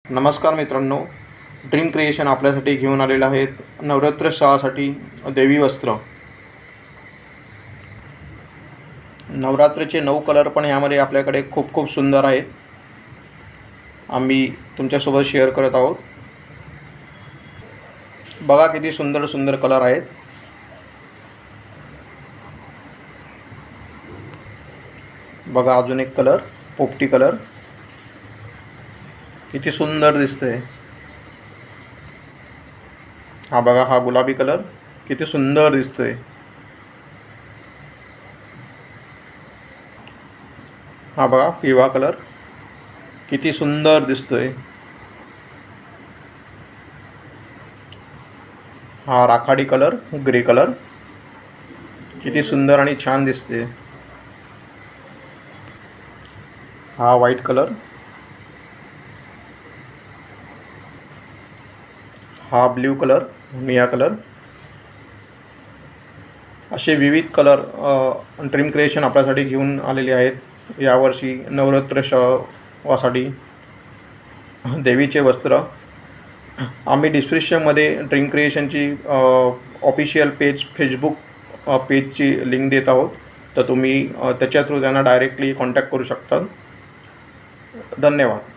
नमस्कार मित्रांनो, dream creation आपल्यासाठी घेऊन आलेलं आहेत नवरात्रोत्सवासाठी देवी वस्त्र. नवरात्रीचे 9 कलर पण यामध्ये आपल्याकडे खूप खूप सुंदर आहेत. आम्ही तुमच्यासोबत शेअर करत आहोत. बघा किती सुंदर सुंदर कलर आहेत. बघा अजून एक कलर, पोपटी कलर, किती सुंदर दिसतंय. हा बघा, हा गुलाबी कलर किती सुंदर दिसतोय. हा बघा पिवळा कलर किती सुंदर दिसतोय. हा राखाडी कलर, ग्रे कलर किती सुंदर आणि छान दिसते. हा व्हाईट कलर, हा ब्ल्यू कलर, निळा कलर, असे विविध कलर ड्रीम क्रिएशन आपल्यासाठी घेऊन आलेले आहेत यावर्षी नवरात्रोत्सवासाठी देवीचे वस्त्र. आम्ही डिस्क्रिप्शनमध्ये ड्रीम क्रिएशनची ऑफिशियल पेज फेसबुक पेजची लिंक देत आहोत, तर तुम्ही त्याच्या थ्रू त्यांना डायरेक्टली कॉन्टॅक्ट करू शकता. धन्यवाद.